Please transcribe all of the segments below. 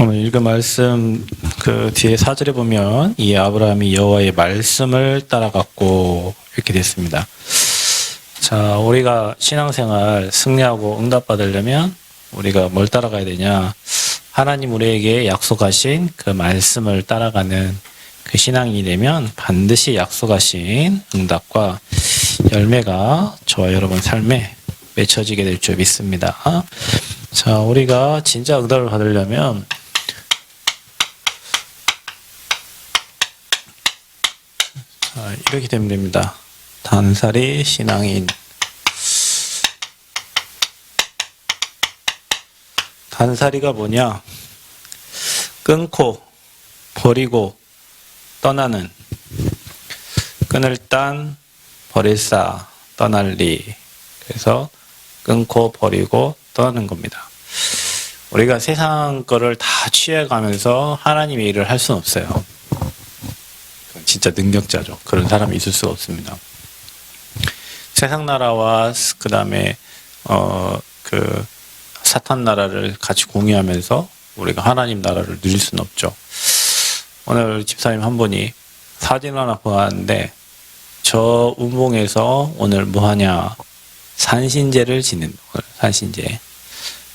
오늘 읽은 말씀 그 뒤에 4절에 보면 이 아브라함이 여호와의 말씀을 따라갔고 이렇게 됐습니다. 자, 우리가 신앙생활 승리하고 응답받으려면 우리가 뭘 따라가야 되냐? 하나님 우리에게 약속하신 그 말씀을 따라가는 그 신앙이 되면 반드시 약속하신 응답과 열매가 저와 여러분 삶에 맺혀지게 될 줄 믿습니다. 자, 우리가 진짜 응답을 받으려면 이렇게 되면 됩니다. 단살이 신앙인. 단살이가 뭐냐? 끊고 버리고 떠나는. 끊을 딴 버릴싸 떠날리. 그래서 끊고 버리고 떠나는 겁니다. 우리가 세상 거를 다 취해가면서 하나님의 일을 할 수는 없어요. 진짜 능력자죠. 그런 사람이 있을 수가 없습니다. 세상 나라와 그 다음에 그 사탄 나라를 같이 공유하면서 우리가 하나님 나라를 누릴 수는 없죠. 오늘 집사님 한 분이 사진 하나 보았는데 저 운봉에서 오늘 뭐 하냐? 산신제를 지낸다. 산신제.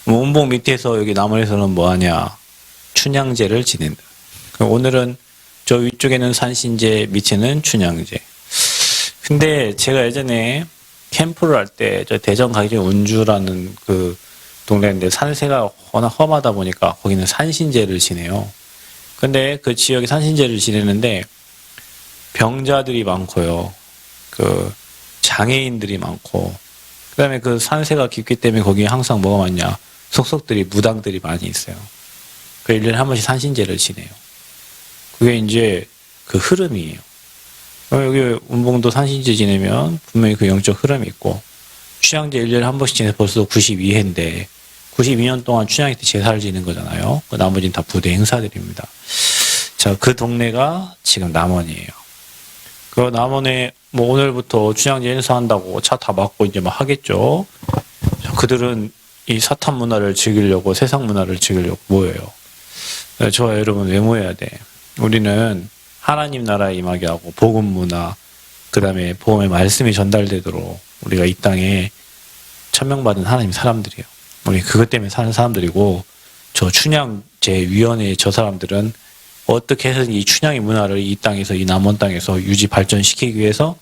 운봉 밑에서 여기 남원에서는 뭐 하냐? 춘향제를 지낸다. 오늘은 저 위쪽에는 산신제, 밑에는 춘향제. 근데 제가 예전에 캠프를 할 때 저 대전 가기 전에 운주라는 그 동네인데 산세가 워낙 험하다 보니까 거기는 산신제를 지내요. 근데 그 지역에 산신제를 지내는데 병자들이 많고요. 그 장애인들이 많고 그 다음에 그 산세가 깊기 때문에 거기에 항상 뭐가 많냐? 속속들이 무당들이 많이 있어요. 그 1년에 한 번씩 산신제를 지내요. 그게 이제 그 흐름이에요. 여기 운봉도 산신제 지내면 분명히 그 영적 흐름이 있고 춘향제 1년에 한 번씩 지내서 벌써 92회인데 92년 동안 춘향이 때 제사를 지는 거잖아요. 그 나머지는 다 부대 행사들입니다. 자, 그 동네가 지금 남원이에요. 그 남원에 뭐 오늘부터 춘향제 행사한다고 차 다 막고 이제 막 하겠죠. 그들은 이 사탄 문화를 즐기려고 세상 문화를 즐기려고 모여요. 저와 여러분 왜 모여야 돼? 우리는 하나님 나라에 임하게 하고 복음 문화, 그 다음에 복음의 말씀이 전달되도록 우리가 이 땅에 천명받은 하나님 사람들이에요. 우리 그것 때문에 사는 사람들이고 저 춘향제 위원회 저 사람들은 어떻게 해서 이 춘향의 문화를 이 땅에서 이 남원 땅에서 유지 발전시키기 위해서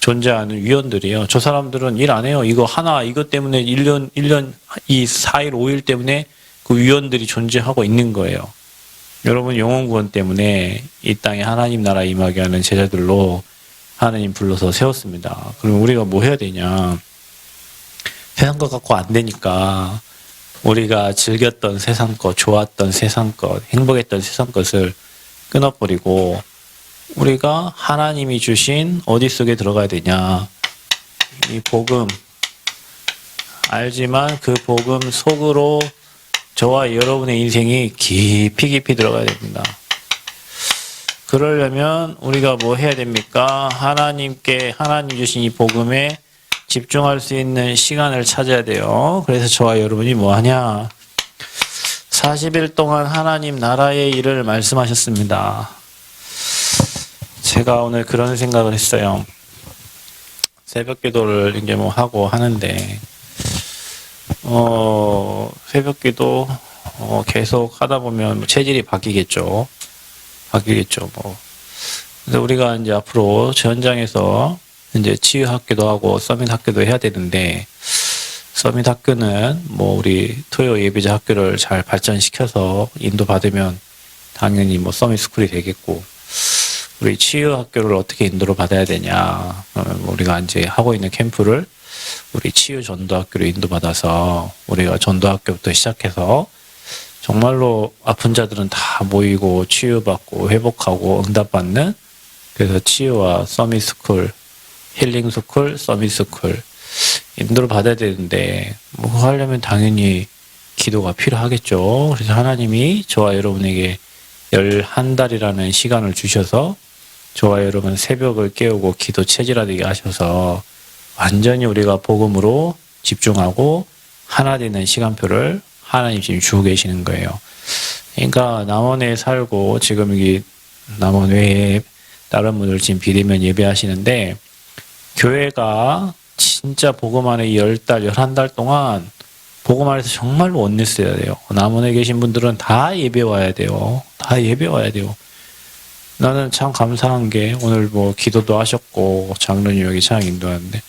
존재하는 위원들이에요. 저 사람들은 일 안 해요. 이거 하나 이것 때문에 1년 이 4일 5일 때문에 그 위원들이 존재하고 있는 거예요. 여러분 영혼 구원 때문에 이 땅에 하나님 나라 임하게 하는 제자들로 하나님 불러서 세웠습니다. 그러면 우리가 뭐 해야 되냐? 세상 것 갖고 안 되니까 우리가 즐겼던 세상 것, 좋았던 세상 것, 행복했던 세상 것을 끊어버리고 우리가 하나님이 주신 어디 속에 들어가야 되냐? 이 복음 알지만 그 복음 속으로 저와 여러분의 인생이 깊이 들어가야 됩니다. 그러려면 우리가 뭐 해야 됩니까? 하나님 주신 이 복음에 집중할 수 있는 시간을 찾아야 돼요. 그래서 저와 여러분이 뭐 하냐? 40일 동안 하나님 나라의 일을 말씀하셨습니다. 제가 오늘 그런 생각을 했어요. 새벽 기도를 이제 뭐 하고 하는데 새벽기도 계속 하다 보면 체질이 바뀌겠죠. 뭐. 근데 우리가 이제 앞으로 저 현장에서 이제 치유 학교도 하고 서밋 학교도 해야 되는데 서밋 학교는 뭐 우리 토요 예배자 학교를 잘 발전시켜서 인도받으면 당연히 뭐 서밋 스쿨이 되겠고 우리 치유 학교를 어떻게 인도를 받아야 되냐. 우리가 이제 하고 있는 캠프를 우리 치유 전도학교로 인도받아서 우리가 전도학교부터 시작해서 정말로 아픈 자들은 다 모이고 치유받고 회복하고 응답받는 그래서 치유와 서밋스쿨, 힐링스쿨, 서밋스쿨 인도를 받아야 되는데 뭐 그거 하려면 당연히 기도가 필요하겠죠. 그래서 하나님이 저와 여러분에게 11달이라는 시간을 주셔서 저와 여러분 새벽을 깨우고 기도 체질화되게 하셔서 완전히 우리가 복음으로 집중하고 하나 되는 시간표를 하나님 지금 주고 계시는 거예요. 그러니까 남원에 살고 지금 여기 남원 외에 다른 분들 지금 비대면 예배하시는데 교회가 진짜 복음 안에 10달, 11달 동안 복음 안에서 정말 원리스 해야 돼요. 남원에 계신 분들은 다 예배 와야 돼요. 다 예배 와야 돼요. 나는 참 감사한 게 오늘 뭐 기도도 하셨고 장로님 여기 찬양 인도하는데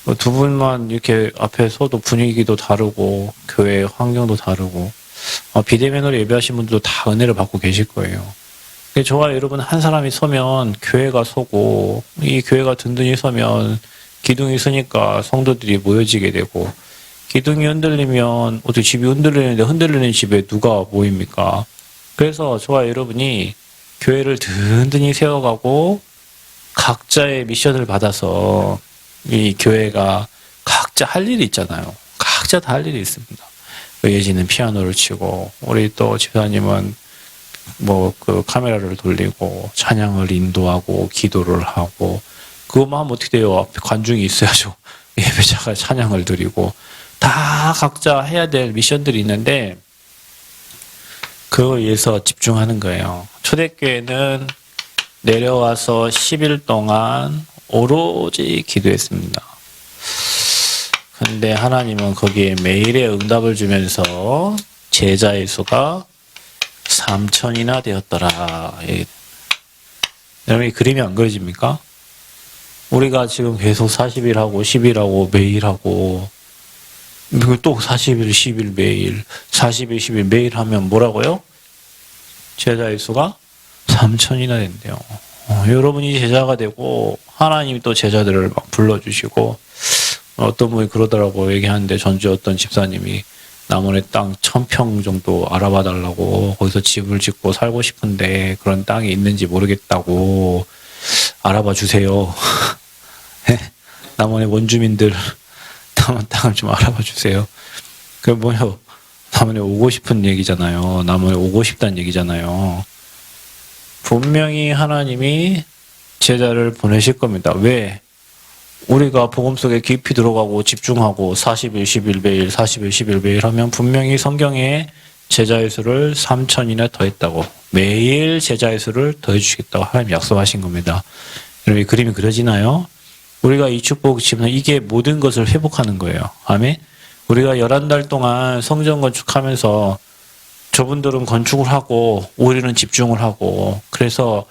뭐 두 분만 이렇게 앞에 서도 분위기도 다르고 교회 환경도 다르고 비대면으로 예배하신 분들도 다 은혜를 받고 계실 거예요. 저와 여러분 한 사람이 서면 교회가 서고 이 교회가 든든히 서면 기둥이 서니까 성도들이 모여지게 되고 기둥이 흔들리면 어떻게 집이 흔들리는데 흔들리는 집에 누가 모입니까? 그래서 저와 여러분이 교회를 든든히 세워가고 각자의 미션을 받아서 이 교회가 각자 할 일이 있잖아요. 각자 다 할 일이 있습니다. 예지는 피아노를 치고 우리 또 집사님은 뭐 그 카메라를 돌리고 찬양을 인도하고 기도를 하고 그것만 하면 어떻게 돼요? 앞에 관중이 있어야죠. 예배자가 찬양을 드리고 다 각자 해야 될 미션들이 있는데 그거에 의해서 집중하는 거예요. 초대교회는 내려와서 10일 동안 오로지 기도했습니다. 근데 하나님은 거기에 매일의 응답을 주면서 제자의 수가 3,000이나 되었더라. 여러분 이 그림이 안 그려집니까? 우리가 지금 계속 40일 하고 10일 하고 매일 하고 또 40일, 10일 매일 40일, 10일 매일 하면 뭐라고요? 제자의 수가 3,000이나 된대요. 여러분이 제자가 되고 하나님이 또 제자들을 막 불러주시고 어떤 분이 그러더라고 얘기하는데 전주 어떤 집사님이 남원에 땅 1,000평 정도 알아봐 달라고 거기서 집을 짓고 살고 싶은데 그런 땅이 있는지 모르겠다고 알아봐 주세요. 남원의 원주민들 남원 땅을 좀 알아봐 주세요. 그게 뭐요? 남원에 오고 싶은 얘기잖아요. 남원에 오고 싶다는 얘기잖아요. 분명히 하나님이 제자를 보내실 겁니다. 왜? 우리가 복음 속에 깊이 들어가고 집중하고 40일, 10일 매일, 40일, 10일 매일 하면 분명히 성경에 제자의 수를 3,000이나 더했다고 매일 제자의 수를 더해주시겠다고 하나님 약속하신 겁니다. 여러분 이 그림이 그려지나요? 우리가 이 축복 지금 이게 모든 것을 회복하는 거예요. 아멘? 우리가 11달 동안 성전 건축하면서 저분들은 건축을 하고 우리는 집중을 하고 그래서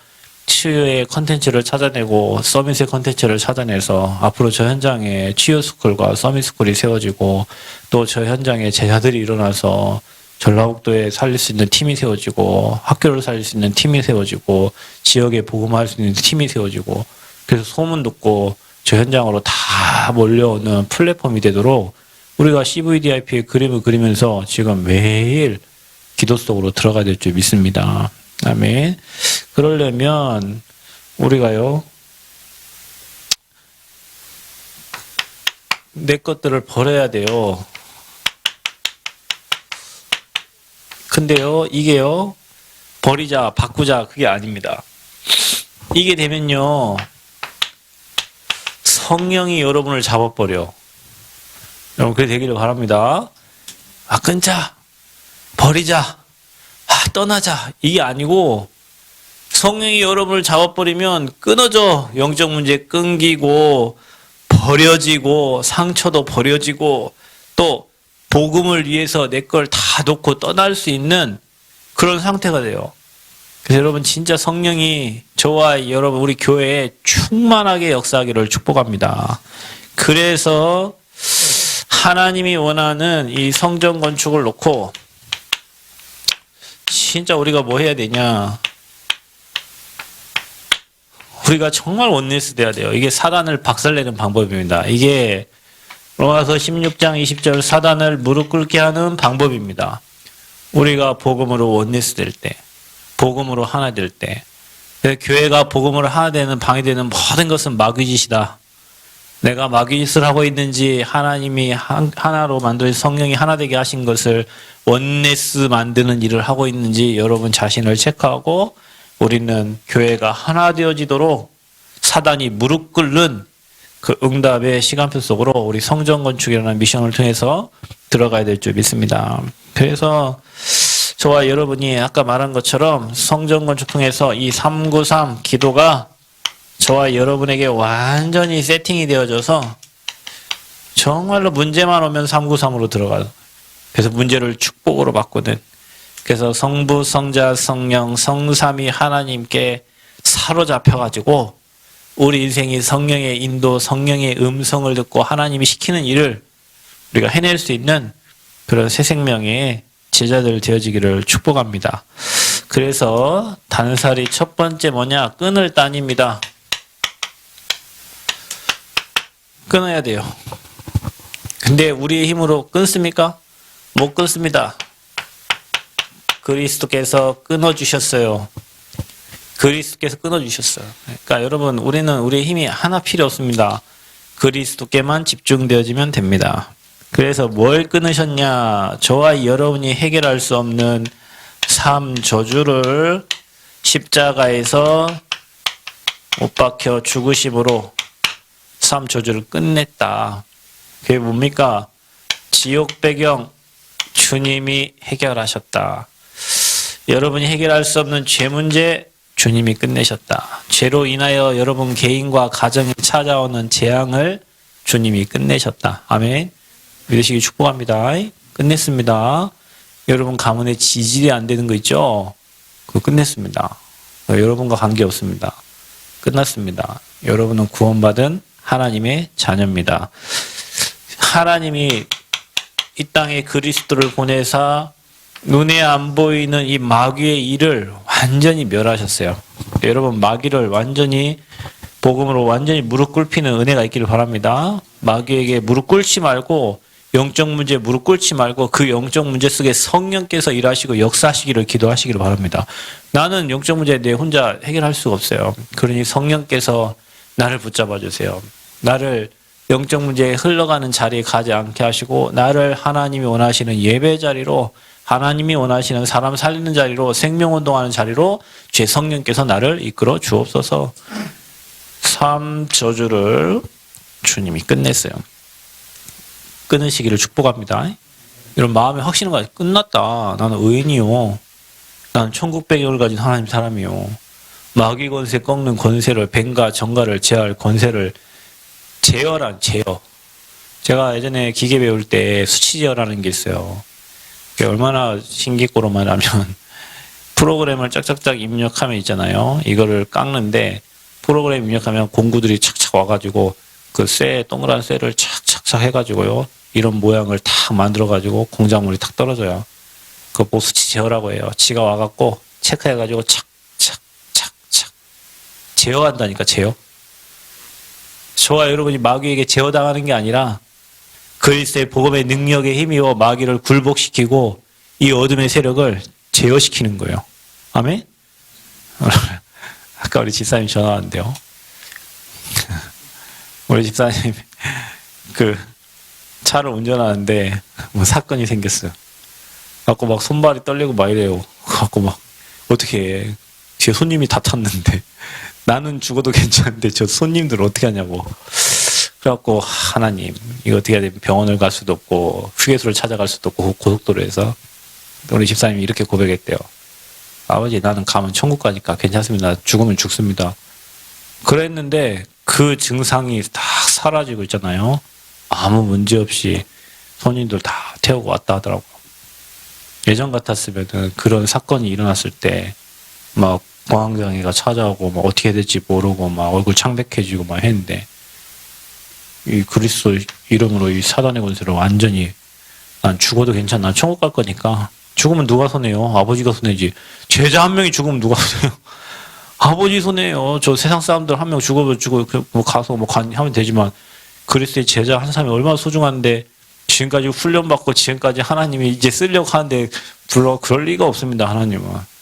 치유의 컨텐츠를 찾아내고 서밋의 컨텐츠를 찾아내서 앞으로 저 현장에 치유 스쿨과 서밋 스쿨이 세워지고 또 저 현장에 제자들이 일어나서 전라북도에 살릴 수 있는 팀이 세워지고 학교를 살릴 수 있는 팀이 세워지고 지역에 복음할 수 있는 팀이 세워지고 그래서 소문 듣고 저 현장으로 다 몰려오는 플랫폼이 되도록 우리가 CVDIP의 그림을 그리면서 지금 매일 기도 속으로 들어가야 될 줄 믿습니다. 아멘. 그러려면 우리가요 내 것들을 버려야 돼요. 근데요 이게요 버리자 바꾸자 그게 아닙니다. 이게 되면요 성령이 여러분을 잡아버려. 여러분 그래 되기를 바랍니다. 끊자 버리자 떠나자 이게 아니고 성령이 여러분을 잡아버리면 끊어져. 영적 문제 끊기고 버려지고 상처도 버려지고 또 복음을 위해서 내 걸 다 놓고 떠날 수 있는 그런 상태가 돼요. 그래서 여러분 진짜 성령이 저와 여러분 우리 교회에 충만하게 역사하기를 축복합니다. 그래서 하나님이 원하는 이 성전 건축을 놓고 진짜 우리가 뭐 해야 되냐? 우리가 정말 원리스 돼야 돼요. 이게 사단을 박살내는 방법입니다. 이게 로마서 16장 20절 사단을 무릎 꿇게 하는 방법입니다. 우리가 복음으로 원리스 될 때, 복음으로 하나 될 때, 교회가 복음으로 하나 되는 방해되는 모든 것은 마귀짓이다. 내가 마귀짓을 하고 있는지 하나님이 하나로 만들어진 성령이 하나 되게 하신 것을 원네스 만드는 일을 하고 있는지 여러분 자신을 체크하고 우리는 교회가 하나 되어지도록 사단이 무릎 꿇는 그 응답의 시간표 속으로 우리 성전 건축이라는 미션을 통해서 들어가야 될 줄 믿습니다. 그래서 저와 여러분이 아까 말한 것처럼 성전 건축 통해서 이 393 기도가 저와 여러분에게 완전히 세팅이 되어져서 정말로 문제만 오면 393으로 들어가요. 그래서 문제를 축복으로 바꾸는. 그래서 성부, 성자, 성령, 성삼위 하나님께 사로잡혀가지고 우리 인생이 성령의 인도, 성령의 음성을 듣고 하나님이 시키는 일을 우리가 해낼 수 있는 그런 새 생명의 제자들 되어지기를 축복합니다. 그래서 단살이 첫 번째 뭐냐? 끈을 따닙니다. 끊어야 돼요. 근데 우리의 힘으로 끊습니까? 못 끊습니다. 그리스도께서 끊어주셨어요. 그리스도께서 끊어주셨어요. 그러니까 여러분, 우리는 우리의 힘이 하나 필요 없습니다. 그리스도께만 집중되어지면 됩니다. 그래서 뭘 끊으셨냐? 저와 여러분이 해결할 수 없는 삶 저주를 십자가에서 못 박혀 죽으심으로 삶 저주를 끝냈다. 그게 뭡니까? 지옥 배경 주님이 해결하셨다. 여러분이 해결할 수 없는 죄 문제 주님이 끝내셨다. 죄로 인하여 여러분 개인과 가정에 찾아오는 재앙을 주님이 끝내셨다. 아멘. 믿으시기 축복합니다. 끝냈습니다. 여러분 가문에 지질이 안 되는 거 있죠? 그거 끝냈습니다. 여러분과 관계없습니다. 끝났습니다. 여러분은 구원받은 하나님의 자녀입니다. 하나님이 이 땅에 그리스도를 보내사 눈에 안 보이는 이 마귀의 일을 완전히 멸하셨어요. 여러분 마귀를 완전히 복음으로 완전히 무릎 꿇히는 은혜가 있기를 바랍니다. 마귀에게 무릎 꿇지 말고 영적 문제에 무릎 꿇지 말고 그 영적 문제 속에 성령께서 일하시고 역사하시기를 기도하시기를 바랍니다. 나는 영적 문제 내 혼자 해결할 수가 없어요. 그러니 성령께서 나를 붙잡아 주세요. 나를 영적 문제에 흘러가는 자리에 가지 않게 하시고 나를 하나님이 원하시는 예배 자리로 하나님이 원하시는 사람 살리는 자리로 생명운동하는 자리로 제 성령께서 나를 이끌어 주옵소서. 삶 저주를 주님이 끝냈어요. 끊으시기를 축복합니다. 이런 마음에 확신을 가지고 끝났다. 나는 의인이요. 나는 천국 배경을 가진 하나님 사람이요. 마귀 권세 꺾는 권세를 뱀과 정갈을 제어할 권세를 제어란 제어. 제가 예전에 기계 배울 때 수치 제어라는 게 있어요. 그게 얼마나 신기꼬로만 하면 프로그램을 짝짝짝 입력하면 있잖아요. 이거를 깎는데 프로그램 입력하면 공구들이 착착 와가지고 그 쇠, 동그란 쇠를 착착착 해가지고요. 이런 모양을 탁 만들어가지고 공작물이 탁 떨어져요. 그거 뭐 수치 제어라고 해요. 지가 와갖고 체크해가지고 착착착착 제어한다니까, 제어. 저와 여러분이 마귀에게 제어당하는 게 아니라 그리스도의 복음의 능력에 힘입어 마귀를 굴복시키고 이 어둠의 세력을 제어시키는 거예요. 아멘? 아까 우리 집사님 전화 왔는데요. 우리 집사님 그 차를 운전하는데 뭐 사건이 생겼어요. 갖고 막 손발이 떨리고 막 이래요. 갖고 막 어떻게 해. 뒤에 손님이 다 탔는데 나는 죽어도 괜찮은데 저 손님들 어떻게 하냐고. 그래갖고 하나님 이거 어떻게 해야 돼. 병원을 갈 수도 없고 휴게소를 찾아갈 수도 없고 고속도로에서 우리 집사님이 이렇게 고백했대요. 아버지 나는 가면 천국 가니까 괜찮습니다. 죽으면 죽습니다. 그랬는데 그 증상이 다 사라지고 있잖아요. 아무 문제 없이 손님들 다 태우고 왔다 하더라고. 예전 같았으면 그런 사건이 일어났을 때 막 공황장애가 찾아오고 막 어떻게 해야 될지 모르고 막 얼굴 창백해지고 막 했는데 이 그리스도 이름으로 이 사단의 권세를 완전히 난 죽어도 괜찮아. 난 천국 갈 거니까. 죽으면 누가 손해요? 아버지가 손해지. 제자 한 명이 죽으면 누가 손해요? 아버지 손해요. 저 세상 사람들 한 명 죽으면 죽고 뭐 가서 뭐 하면 되지만 그리스도의 제자 한 사람이 얼마나 소중한데 지금까지 훈련받고 지금까지 하나님이 이제 쓰려고 하는데 그럴 리가 없습니다. 하나님은.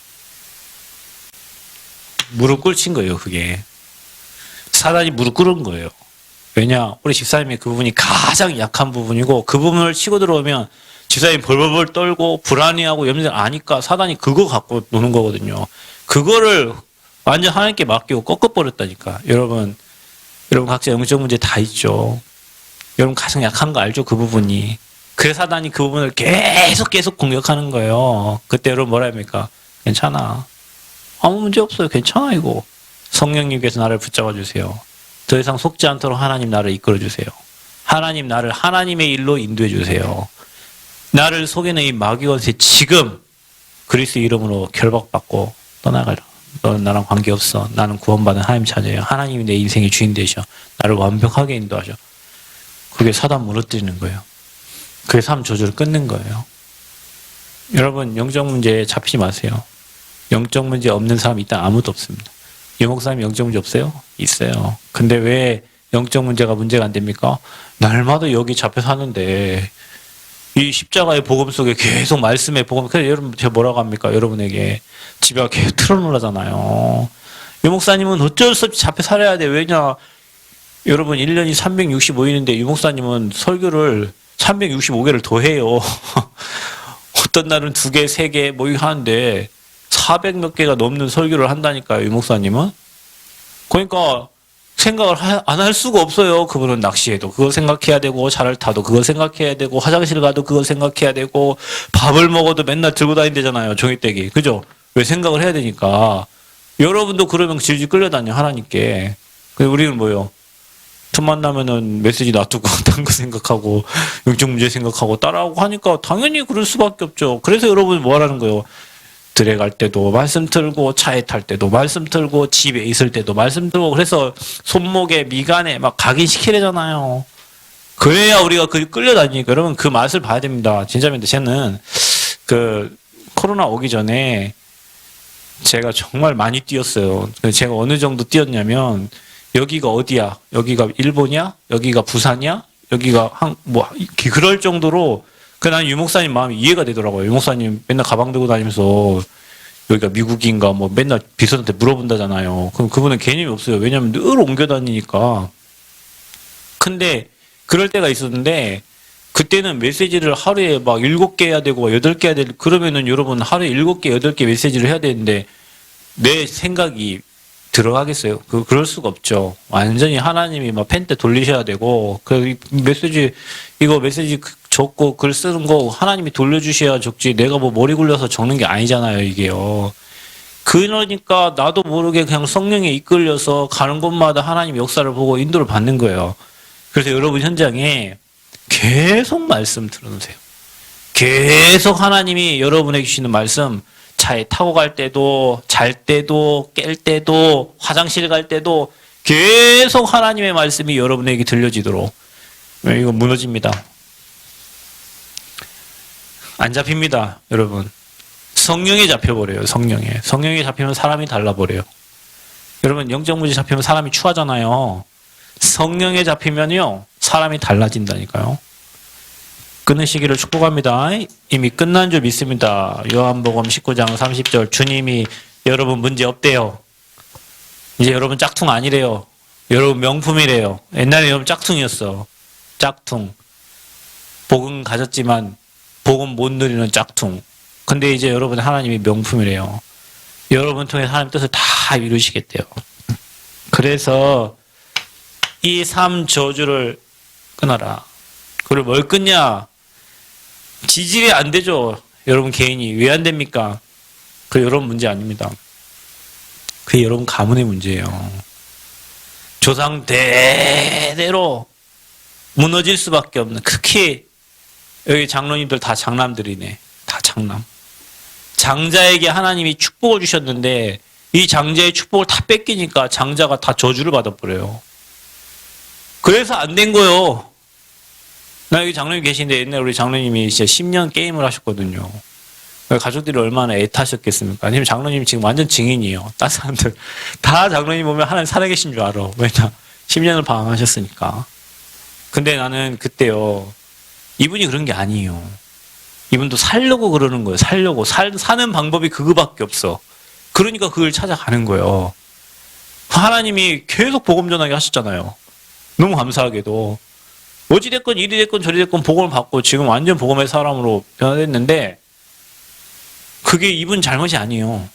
무릎 꿇친 거예요. 그게. 사단이 무릎 꿇은 거예요. 왜냐? 우리 집사님의 그 부분이 가장 약한 부분이고 그 부분을 치고 들어오면 집사님이 벌벌벌 떨고 불안해하고 염려를 아니까 사단이 그거 갖고 노는 거거든요. 그거를 완전 하나님께 맡기고 꺾어버렸다니까. 여러분 각자 영적 문제 다 있죠. 여러분 가장 약한 거 알죠? 그 부분이. 그래서 사단이 그 부분을 계속 공격하는 거예요. 그때 여러분 뭐라 합니까? 괜찮아. 아무 문제 없어요. 괜찮아 이거. 성령님께서 나를 붙잡아 주세요. 더 이상 속지 않도록 하나님 나를 이끌어 주세요. 하나님 나를 하나님의 일로 인도해 주세요. 나를 속이는 이 마귀 권세 지금 그리스도 이름으로 결박받고 떠나가라. 너는 나랑 관계없어. 나는 구원받은 하나님 자녀예요. 하나님이 내 인생의 주인 되셔. 나를 완벽하게 인도하셔. 그게 사단 무너뜨리는 거예요. 그게 삶 저주를 끊는 거예요. 여러분 영적 문제에 잡히지 마세요. 영적 문제 없는 사람이 일단 아무도 없습니다. 유 목사님 영적 문제 없어요? 있어요. 근데 왜 영적 문제가 안 됩니까? 날마다 여기 잡혀 사는데 이 십자가의 복음 속에 계속 말씀의 복음, 그래서 여러분 제가 뭐라고 합니까? 여러분에게 집에 계속 틀어놓으잖아요. 유 목사님은 어쩔 수 없이 잡혀 살아야 돼. 왜냐? 여러분 1년이 365일인데 유 목사님은 설교를 365개를 더 해요. 어떤 날은 2개, 3개 뭐 이거 하는데 400몇 개가 넘는 설교를 한다니까요. 유 목사님은. 그러니까 생각을 안 할 수가 없어요. 그분은 낚시해도 그거 생각해야 되고, 차를 타도 그거 생각해야 되고, 화장실 가도 그거 생각해야 되고, 밥을 먹어도 맨날 들고 다닌대잖아요. 종이떼기. 그죠? 왜 생각을 해야 되니까. 여러분도 그러면 질질 끌려다녀, 하나님께. 우리는 뭐요? 첫 만나면은 메시지 놔두고, 딴 거 생각하고, 영적 문제 생각하고, 따라하고 하니까 당연히 그럴 수밖에 없죠. 그래서 여러분이 뭐 하라는 거예요? 들에 갈 때도 말씀 틀고, 차에 탈 때도 말씀 틀고, 집에 있을 때도 말씀 틀고, 그래서 손목에 미간에 막 각인시키래잖아요. 그래야 우리가 끌려다니니까. 여러분 그 맛을 봐야 됩니다. 진짜입니다. 저는 코로나 오기 전에 제가 정말 많이 뛰었어요. 제가 어느 정도 뛰었냐면, 여기가 어디야? 여기가 일본이야? 여기가 부산이야? 여기가 그럴 정도로 난 유 목사님 마음이 이해가 되더라고요. 유 목사님 맨날 가방 들고 다니면서 여기가 미국인가 뭐 맨날 비서한테 물어본다잖아요. 그럼 그분은 개념이 없어요. 왜냐하면 늘 옮겨 다니니까. 근데 그럴 때가 있었는데 그때는 메시지를 하루에 막 7개 해야 되고 8개 해야 되고 그러면은 여러분 하루에 7개, 8개 메시지를 해야 되는데 내 생각이 들어가겠어요? 그럴 수가 없죠. 완전히 하나님이 막 펜 때 돌리셔야 되고, 이거 메시지 적고 글 쓰는 거 하나님이 돌려주셔야 적지, 내가 뭐 머리 굴려서 적는 게 아니잖아요, 이게요. 그러니까 나도 모르게 그냥 성령에 이끌려서 가는 곳마다 하나님 역사를 보고 인도를 받는 거예요. 그래서 여러분 현장에 계속 말씀 들어놓으세요. 계속 하나님이 여러분에게 주시는 말씀, 차에 타고 갈 때도, 잘 때도, 깰 때도, 화장실 갈 때도 계속 하나님의 말씀이 여러분에게 들려지도록. 이거 무너집니다. 안 잡힙니다, 여러분. 성령에 잡혀버려요, 성령에. 성령에 잡히면 사람이 달라버려요. 여러분, 영적 문제 잡히면 사람이 추하잖아요. 성령에 잡히면요, 사람이 달라진다니까요. 끊으시기를 축복합니다. 이미 끝난 줄 믿습니다. 요한복음 19장 30절 주님이 여러분 문제 없대요. 이제 여러분 짝퉁 아니래요. 여러분 명품이래요. 옛날에 여러분 짝퉁이었어. 짝퉁. 복음 가졌지만 복음 못 누리는 짝퉁. 근데 이제 여러분 하나님이 명품이래요. 여러분 통해 하나님 뜻을 다 이루시겠대요. 그래서 이 삶 저주를 끊어라. 그걸 뭘 끊냐? 지질이 안 되죠. 여러분 개인이. 왜 안 됩니까? 그게 여러분 문제 아닙니다. 그게 여러분 가문의 문제예요. 조상 대대로 무너질 수밖에 없는, 특히 여기 장로님들 다 장남들이네. 다 장남. 장자에게 하나님이 축복을 주셨는데 이 장자의 축복을 다 뺏기니까 장자가 다 저주를 받아버려요. 그래서 안 된 거예요. 나 여기 장로님 계신데 옛날에 우리 장로님이 진짜 10년 게임을 하셨거든요. 가족들이 얼마나 애타셨겠습니까? 아니면 장로님이 지금 완전 증인이에요. 다른 사람들 다 장로님 보면 하나님 살아계신 줄 알아. 왜냐? 10년을 방황하셨으니까. 근데 나는 그때요, 이분이 그런 게 아니에요. 이분도 살려고 그러는 거예요. 살려고. 사는 방법이 그거밖에 없어. 그러니까 그걸 찾아가는 거예요. 하나님이 계속 복음 전하게 하셨잖아요. 너무 감사하게도. 어찌됐건 이리 됐건 저리 됐건 복음을 받고 지금 완전 복음의 사람으로 변화됐는데 그게 이분 잘못이 아니에요.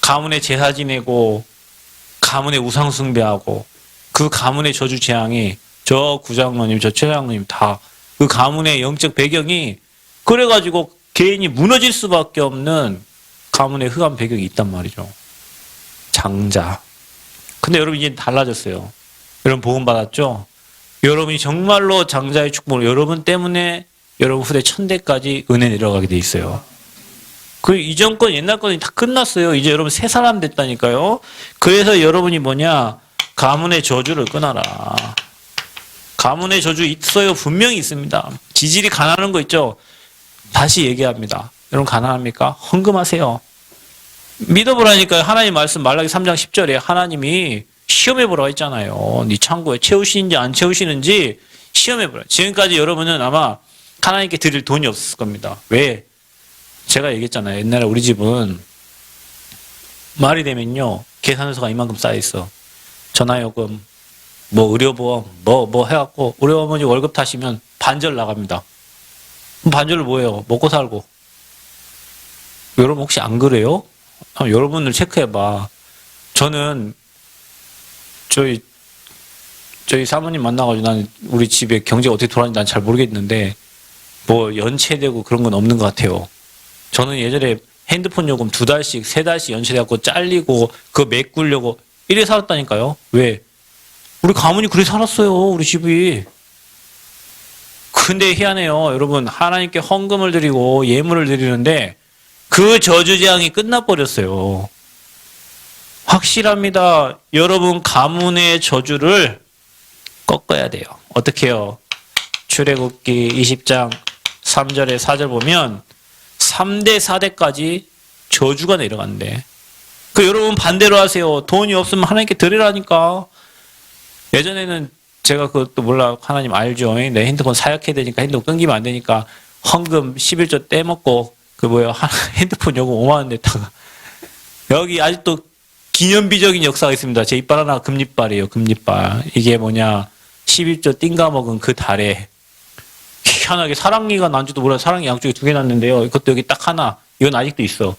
가문에 제사 지내고 가문에 우상 숭배하고 그 가문의 저주 재앙이 저 구장로님 저 최장로님 다 그 가문의 영적 배경이 그래가지고 개인이 무너질 수밖에 없는 가문의 흑암 배경이 있단 말이죠. 장자. 근데 여러분 이제 달라졌어요. 여러분 복음 받았죠? 여러분이 정말로 장자의 축복을 여러분 때문에 여러분 후대 천대까지 은혜 내려가게 돼 있어요. 그 이전 건 옛날 건이 다 끝났어요. 이제 여러분 새 사람 됐다니까요. 그래서 여러분이 뭐냐? 가문의 저주를 끊어라. 가문의 저주 있어요. 분명히 있습니다. 지질이 가난한 거 있죠? 다시 얘기합니다. 여러분 가난합니까? 헌금하세요. 믿어보라니까요. 하나님 말씀 말라기 3장 10절에 하나님이 시험해보라고 했잖아요. 네 창고에 채우시는지 안 채우시는지 시험해보라. 지금까지 여러분은 아마 하나님께 드릴 돈이 없을 겁니다. 왜? 제가 얘기했잖아요. 옛날에 우리 집은 말이 되면요. 계산서가 이만큼 쌓여있어. 전화요금, 뭐 의료보험, 뭐 해갖고 우리 어머니 월급 타시면 반절 나갑니다. 반절로 뭐예요? 먹고 살고. 여러분 혹시 안 그래요? 여러분을 체크해봐. 저는 저희 사모님 만나가지고 난 우리 집에 경제가 어떻게 돌아가는지 난 잘 모르겠는데 뭐 연체되고 그런 건 없는 것 같아요. 저는 예전에 핸드폰 요금 2달씩 3달씩 연체돼갖고 잘리고 그거 메꾸려고 이래 살았다니까요. 왜? 우리 가문이 그래 살았어요. 우리 집이. 근데 희한해요. 여러분 하나님께 헌금을 드리고 예물을 드리는데 그 저주재앙이 끝나버렸어요. 확실합니다. 여러분 가문의 저주를 꺾어야 돼요. 어떻게 해요? 출애굽기 20장 3절에 4절 보면 3대 4대까지 저주가 내려간대. 그 여러분 반대로 하세요. 돈이 없으면 하나님께 드리라니까. 예전에는 제가 그것도 몰라. 하나님 알죠. 내 핸드폰 사약해야 되니까 핸드폰 끊기면 안 되니까 헌금 11조 떼먹고 핸드폰 요금 5만 원 냈다가 여기 아직도 기념비적인 역사가 있습니다. 제 이빨 하나 금리빨이에요. 금리빨. 이게 뭐냐 11조 띵가 먹은 그 달에 희한하게 사랑니가 난지도 몰라요. 사랑니 양쪽에 2개 났는데요. 이것도 여기 딱 하나. 이건 아직도 있어.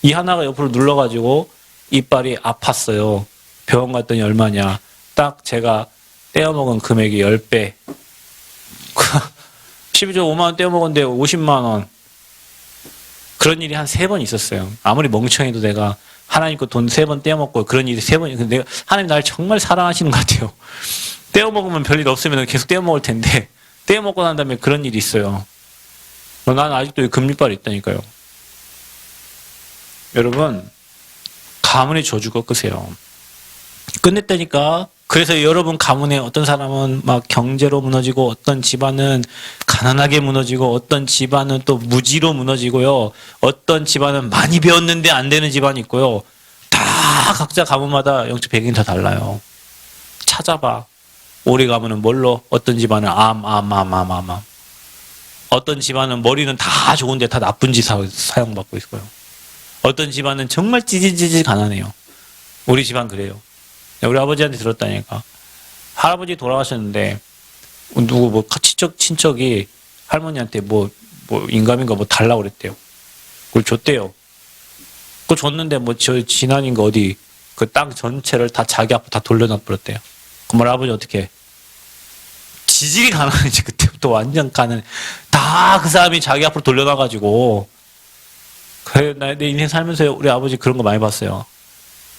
이 하나가 옆으로 눌러가지고 이빨이 아팠어요. 병원 갔더니 얼마냐. 딱 제가 떼어먹은 금액이 10배. 12조 5만 원 떼어먹었는데 50만 원. 그런 일이 한 3번 있었어요. 아무리 멍청해도 내가 하나님 거 돈 3번 떼어먹고 그런 일이 3번. 근데 내가 하나님 날 정말 사랑하시는 것 같아요. 떼어먹으면 별일 없으면 계속 떼어먹을 텐데 떼어먹고 난 다음에 그런 일이 있어요. 난 아직도 금리빨이 있다니까요. 여러분 가문의 저주 꺾으세요. 끝냈다니까. 그래서 여러분 가문에 어떤 사람은 막 경제로 무너지고 어떤 집안은 가난하게 무너지고 어떤 집안은 또 무지로 무너지고요. 어떤 집안은 많이 배웠는데 안 되는 집안이 있고요. 다 각자 가문마다 영적 배경이 다 달라요. 찾아봐. 우리 가문은 뭘로? 어떤 집안은 암. 어떤 집안은 머리는 다 좋은데 다 나쁜 짓 사용받고 있고요. 어떤 집안은 정말 찌질찌질 가난해요. 우리 집안 그래요. 우리 아버지한테 들었다니까. 할아버지 돌아가셨는데 누구 뭐 친척이 할머니한테 뭐 인감인가 뭐 달라고 그랬대요. 그걸 줬대요. 그거 줬는데 뭐 저 지난인가 어디 그 땅 전체를 다 자기 앞으로 다 돌려놔 버렸대요. 그럼 할아버지 어떻게? 지질이 가난해지. 그때부터 완전 가난해. 다 그 사람이 자기 앞으로 돌려놔가지고. 그래, 내 인생 살면서 우리 아버지 그런 거 많이 봤어요.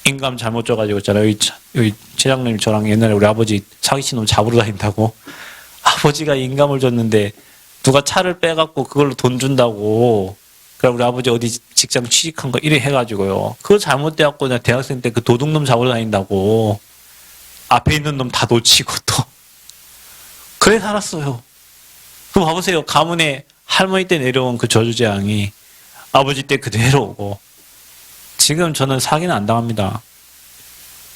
인감 잘못 줘가지고 있잖아요. 여기 최장님 저랑 옛날에 우리 아버지 사기친 놈 잡으러 다닌다고. 아버지가 인감을 줬는데 누가 차를 빼갖고 그걸로 돈 준다고. 그럼 우리 아버지 어디 직장 취직한 거 이래 해가지고요. 그거 잘못돼갖고 내가 대학생 때 그 도둑놈 잡으러 다닌다고. 앞에 있는 놈 다 놓치고 또. 그래 살았어요. 그럼 봐보세요. 가문에 할머니 때 내려온 그 저주재앙이 아버지 때 그대로 오고. 지금 저는 사기는 안 당합니다.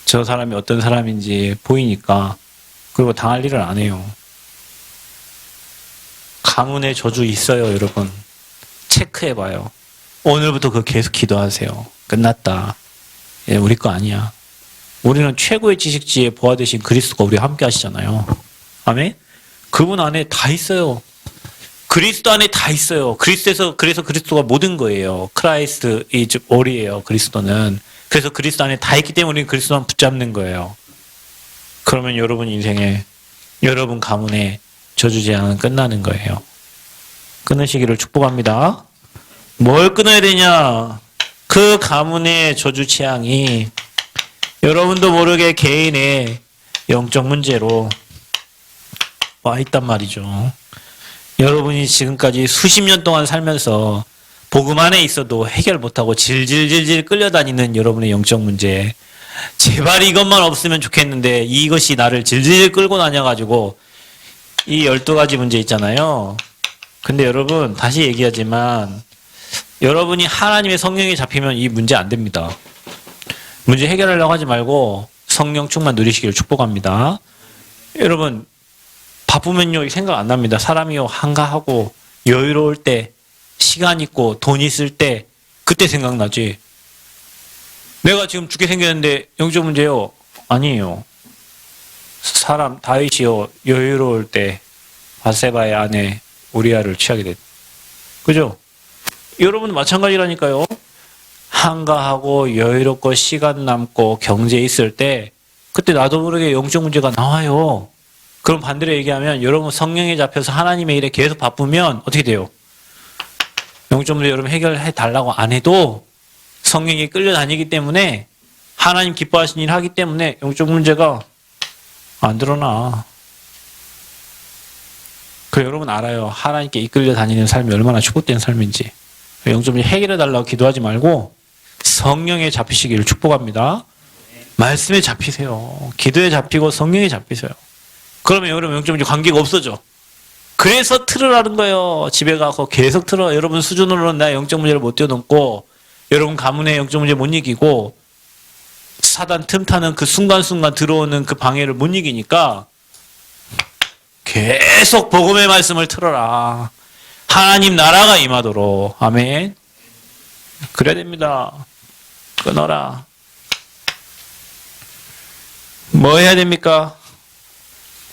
저 사람이 어떤 사람인지 보이니까. 그리고 당할 일을 안 해요. 가문의 저주 있어요, 여러분. 체크해봐요. 오늘부터 그거 계속 기도하세요. 끝났다. 예, 우리 거 아니야. 우리는 최고의 지식지에 보아 되신 그리스도가 우리와 함께 하시잖아요. 아멘? 그분 안에 다 있어요. 그리스도 안에 다 있어요. 그래서 그리스도가 모든 거예요. 크라이스트 is all이에요. 그리스도는. 그래서 그리스도 안에 다 있기 때문에 우리는 그리스도만 붙잡는 거예요. 그러면 여러분 인생에, 여러분 가문에 저주재앙은 끝나는 거예요. 끊으시기를 축복합니다. 뭘 끊어야 되냐? 그 가문의 저주재앙이 여러분도 모르게 개인의 영적 문제로 와 있단 말이죠. 여러분이 지금까지 수십 년 동안 살면서 복음 안에 있어도 해결 못하고 질질질질 끌려다니는 여러분의 영적 문제. 제발 이것만 없으면 좋겠는데 이것이 나를 질질 끌고 다녀가지고 이 12가지 문제 있잖아요. 근데 여러분 다시 얘기하지만 여러분이 하나님의 성령에 잡히면 이 문제 안 됩니다. 문제 해결하려고 하지 말고 성령 충만 누리시기를 축복합니다. 여러분 바쁘면요 생각 안 납니다. 사람이요 한가하고 여유로울 때 시간 있고 돈 있을 때 그때 생각나지. 내가 지금 죽게 생겼는데 영적 문제요? 아니에요. 사람 다윗이요 여유로울 때 바세바의 아내 우리아를 취하게 됐. 그죠? 여러분 마찬가지라니까요. 한가하고 여유롭고 시간 남고 경제 있을 때 그때 나도 모르게 영적 문제가 나와요. 그럼 반대로 얘기하면 여러분 성령에 잡혀서 하나님의 일에 계속 바쁘면 어떻게 돼요? 영적 문제 여러분 해결해 달라고 안 해도 성령이 끌려다니기 때문에 하나님 기뻐하시는 일 하기 때문에 영적 문제가 안 드러나. 그 여러분 알아요. 하나님께 이끌려 다니는 삶이 얼마나 축복된 삶인지. 영적 문제 해결해 달라고 기도하지 말고 성령에 잡히시기를 축복합니다. 말씀에 잡히세요. 기도에 잡히고 성령에 잡히세요. 그러면 여러분 영적 문제 관계가 없어져. 그래서 틀으라는 거예요. 집에 가서 계속 틀어. 여러분 수준으로는 나 영적 문제를 못 뛰어넘고 여러분 가문의 영적 문제 못 이기고 사단 틈타는 그 순간순간 들어오는 그 방해를 못 이기니까 계속 복음의 말씀을 틀어라. 하나님 나라가 임하도록. 아멘. 그래야 됩니다. 끊어라. 뭐 해야 됩니까?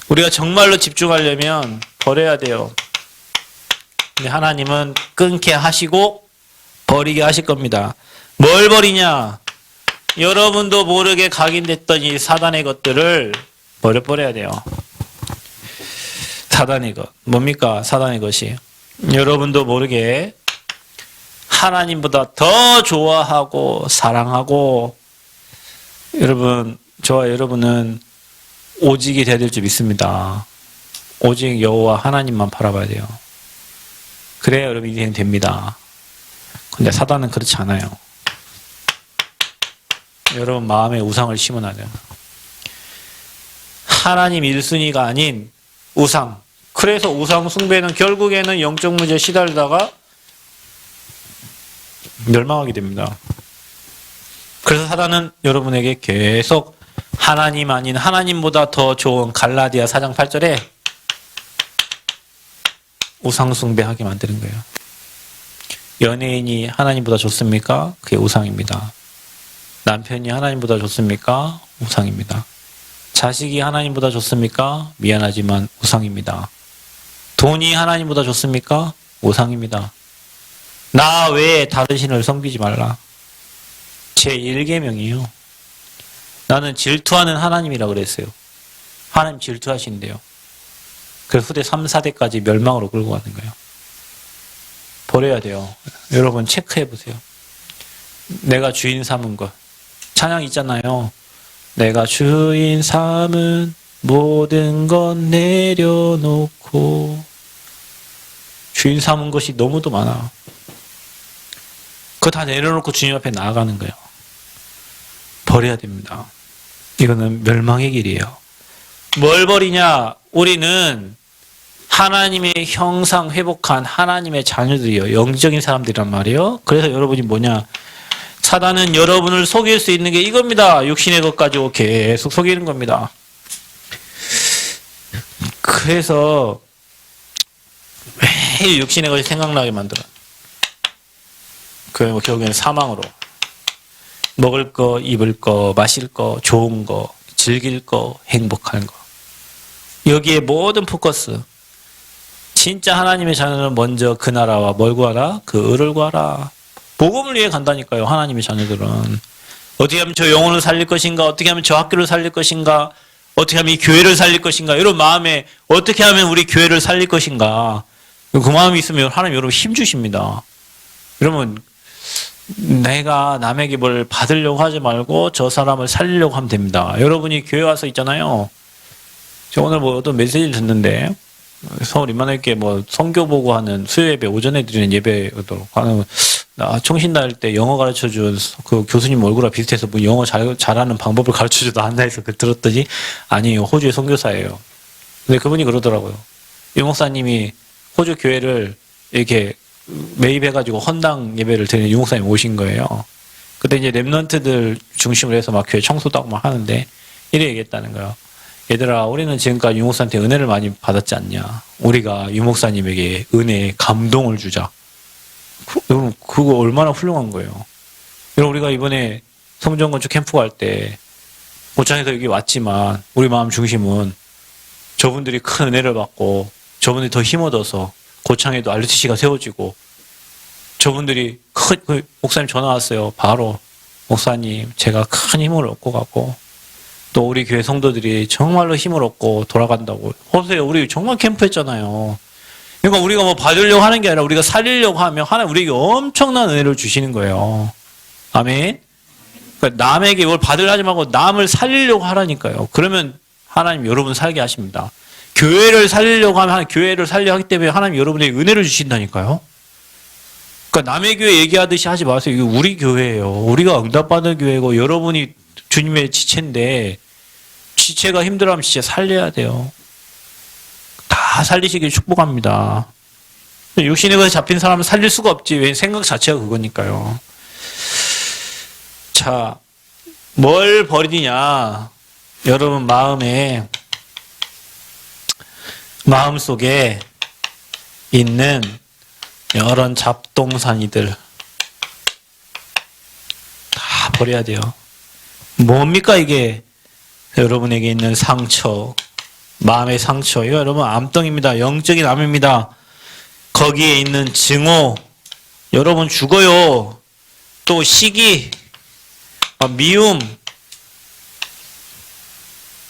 우리가 정말로 집중하려면 버려야 돼요. 근데 하나님은 끊게 하시고 버리게 하실 겁니다. 뭘 버리냐? 여러분도 모르게 각인됐던 이 사단의 것들을 버려야 돼요. 사단의 것. 뭡니까? 사단의 것이. 여러분도 모르게 하나님보다 더 좋아하고 사랑하고 여러분, 저와 여러분은 오직이 되야 될 줄 믿습니다. 오직 여호와 하나님만 바라봐야 돼요. 그래야 여러분 인생 됩니다. 근데 사단은 그렇지 않아요. 여러분 마음에 우상을 심어놔야 돼요. 하나님 1순위가 아닌 우상. 그래서 우상 숭배는 결국에는 영적 문제에 시달리다가 멸망하게 됩니다. 그래서 사단은 여러분에게 계속 하나님 아닌 하나님보다 더 좋은 갈라디아 4장 8절에 우상 숭배하게 만드는 거예요. 연예인이 하나님보다 좋습니까? 그게 우상입니다. 남편이 하나님보다 좋습니까? 우상입니다. 자식이 하나님보다 좋습니까? 미안하지만 우상입니다. 돈이 하나님보다 좋습니까? 우상입니다. 나 외에 다른 신을 섬기지 말라. 제 1계명이요. 나는 질투하는 하나님이라 그랬어요. 하나님 질투하신대요. 그래서 후대 3, 4대까지 멸망으로 끌고 가는 거예요. 버려야 돼요. 여러분 체크해 보세요. 내가 주인 삼은 것. 찬양 있잖아요. 내가 주인 삼은 모든 것 내려놓고. 주인 삼은 것이 너무도 많아. 그거 다 내려놓고 주님 앞에 나아가는 거예요. 버려야 됩니다. 이거는 멸망의 길이에요. 뭘 버리냐? 우리는 하나님의 형상 회복한 하나님의 자녀들이요. 영적인 사람들이란 말이에요. 그래서 여러분이 뭐냐? 사단은 여러분을 속일 수 있는 게 이겁니다. 육신의 것 가지고 계속 속이는 겁니다. 그래서 매일 육신의 것이 생각나게 만들어. 그 결국에는 사망으로. 먹을 거, 입을 거, 마실 거, 좋은 거, 즐길 거, 행복한 거. 여기에 모든 포커스. 진짜 하나님의 자녀는 먼저 그 나라와 뭘 구하라? 그 의를 구하라. 복음을 위해 간다니까요. 하나님의 자녀들은. 어떻게 하면 저 영혼을 살릴 것인가? 어떻게 하면 저 학교를 살릴 것인가? 어떻게 하면 이 교회를 살릴 것인가? 이런 마음에 어떻게 하면 우리 교회를 살릴 것인가? 그 마음이 있으면 하나님 여러분 힘 주십니다. 여러분 내가 남에게 뭘 받으려고 하지 말고 저 사람을 살리려고 하면 됩니다. 여러분이 교회 와서 있잖아요. 저 오늘 뭐 어떤 메시지를 듣는데 서울 임마누엘교회 뭐 선교 보고 하는 수요 예배 오전에 드리는 예배도 하는 나 총신 다닐 때 영어 가르쳐준 그 교수님 얼굴과 비슷해서 뭐 영어 잘하는 방법을 가르쳐줘도 한다 해서 그 들었더니 아니에요. 호주의 선교사예요. 근데 그분이 그러더라고요. 유 목사님이 호주 교회를 이렇게 매입해가지고 헌당 예배를 드리는 유 목사님 오신 거예요. 그때 이제 랩런트들 중심으로 해서 막 교회 청소도 하고 막 하는데 이래 얘기했다는 거예요. 얘들아, 우리는 지금까지 유 목사한테 은혜를 많이 받았지 않냐. 우리가 유 목사님에게 은혜의 감동을 주자. 여러분, 그거 얼마나 훌륭한 거예요. 여러분, 우리가 이번에 성전 건축 캠프 갈 때 고창에서 여기 왔지만 우리 마음 중심은 저분들이 큰 은혜를 받고 저분들이 더 힘 얻어서 고창에도 RTC가 세워지고 저분들이 목사님 전화 왔어요. 바로 목사님 제가 큰 힘을 얻고 가고 또 우리 교회 성도들이 정말로 힘을 얻고 돌아간다고. 보세요. 우리 정말 캠프 했잖아요. 그러니까 우리가 뭐 받으려고 하는 게 아니라 우리가 살리려고 하면 하나님 우리에게 엄청난 은혜를 주시는 거예요. 아멘. 그러니까 남에게 뭘 받으려 하지 말고 남을 살리려고 하라니까요. 그러면 하나님 여러분 살게 하십니다. 교회를 살리려고 하면 교회를 살려 하기 때문에 하나님 여러분에게 은혜를 주신다니까요. 그러니까 남의 교회 얘기하듯이 하지 마세요. 이거 우리 교회예요. 우리가 응답받는 교회고 여러분이 주님의 지체인데 지체가 힘들어하면 진짜 살려야 돼요. 다 살리시길 축복합니다. 육신의 것에 잡힌 사람은 살릴 수가 없지. 왜 생각 자체가 그거니까요. 자, 뭘 버리냐? 여러분 마음속에 있는 여러 잡동사니들 다 버려야 돼요. 뭡니까 이게? 여러분에게 있는 상처, 마음의 상처. 이거 여러분 암덩입니다. 영적인 암입니다. 거기에 있는 증오, 여러분 죽어요. 또 시기, 미움.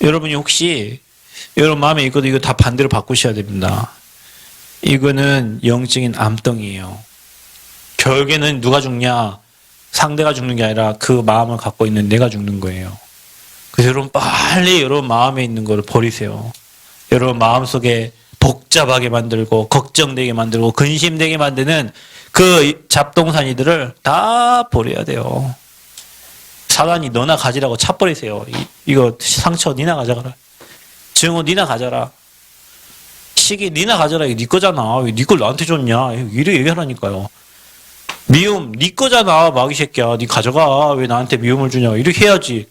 여러분이 혹시 여러분 마음에 있거든 이거 다 반대로 바꾸셔야 됩니다. 이거는 영적인 암덩이에요. 결국에는 누가 죽냐? 상대가 죽는 게 아니라 그 마음을 갖고 있는 내가 죽는 거예요. 그래서 여러분 빨리 여러분 마음에 있는 거를 버리세요. 여러분 마음속에 복잡하게 만들고 걱정되게 만들고 근심되게 만드는 그 잡동사니들을 다 버려야 돼요. 사단이 너나 가지라고 차버리세요. 이거 상처 니나 가져가라. 증오 니나 가져라. 시기 니나 가져라. 이거 니 거잖아. 왜 니 걸 나한테 줬냐. 이렇게 얘기하라니까요. 미움 니 거잖아. 마귀 새끼야. 니 가져가. 왜 나한테 미움을 주냐. 이렇게 해야지.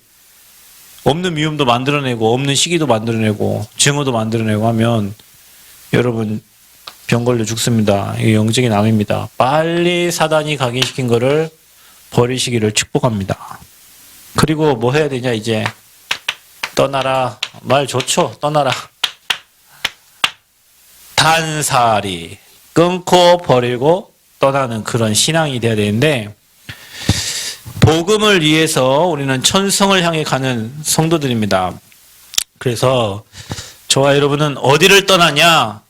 없는 미움도 만들어내고 없는 시기도 만들어내고 증오도 만들어내고 하면 여러분 병 걸려 죽습니다. 이게 영적인 암입니다. 빨리 사단이 각인시킨 거를 버리시기를 축복합니다. 그리고 뭐 해야 되냐 이제. 떠나라. 말 좋죠. 떠나라. 단살이 끊고 버리고 떠나는 그런 신앙이 돼야 되는데 복음을 위해서 우리는 천성을 향해 가는 성도들입니다. 그래서 저와 여러분은 어디를 떠나냐?